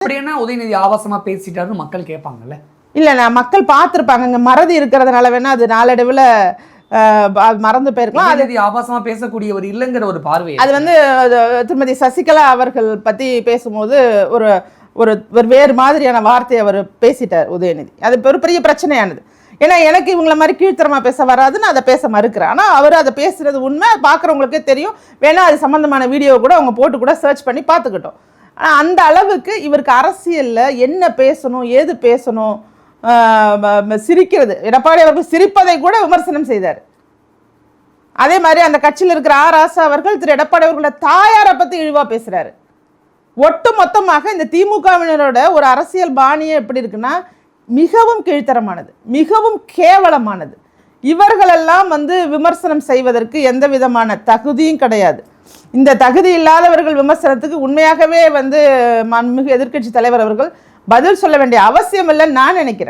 அப்படின்னா உதயநிதி ஆபாசமா பேசிட்டாருன்னு மக்கள் கேட்பாங்கல்ல. இல்லை, நான் மக்கள் பார்த்துருப்பாங்க. இங்கே மறதி இருக்கிறதுனால வேணா அது நாளடைவில் மறந்து போயிருக்கலாம். அது ஆபாசமா பேசக்கூடியவர் இல்லைங்கிற ஒரு பார்வை. அது வந்து திருமதி சசிகலா அவர்கள் பற்றி பேசும்போது ஒரு ஒரு வேறு மாதிரியான வார்த்தையை அவர் பேசிட்டார் உதயநிதி. அது ஒரு பெரிய பிரச்சனையானது. ஏன்னா எனக்கு இவங்கள மாதிரி கீழ்த்தரமாக பேச வராதுன்னு அதை பேச மறுக்கிறேன். ஆனால் அவர் அதை பேசுறது உண்மை, பார்க்குறவங்களுக்கே தெரியும். வேணா அது சம்மந்தமான வீடியோவை கூட அவங்க போட்டு கூட சர்ச் பண்ணி பார்த்துக்கிட்டோம். ஆனால் அந்த அளவுக்கு இவருக்கு அரசியலில் என்ன பேசணும், ஏது பேசணும், சிரிக்கிறது, எடப்பாடி அவர்கள் சிரிப்பதை கூட விமர்சனம் செய்தார். அதே மாதிரி அந்த கட்சியில் இருக்கிற ராசா அவர்கள் திரு எடப்பாடி அவர்களோட தாயாரை பற்றி இழிவாக பேசுகிறாரு. ஒட்டு மொத்தமாக இந்த திமுகவினரோட ஒரு அரசியல் பாணியே எப்படி இருக்குன்னா மிகவும் கீழ்த்தரமானது, மிகவும் கேவலமானது. இவர்களெல்லாம் வந்து விமர்சனம் செய்வதற்கு எந்த விதமான தகுதியும் கிடையாது. இந்த தகுதி இல்லாதவர்கள் விமர்சனத்துக்கு உண்மையாகவே வந்து மாண்புமிகு எதிர்க்கட்சி தலைவர் அவர்கள் பதில் சொல்ல வேண்டிய அவசியம் இல்லைன்னு நான் நினைக்கிறேன்.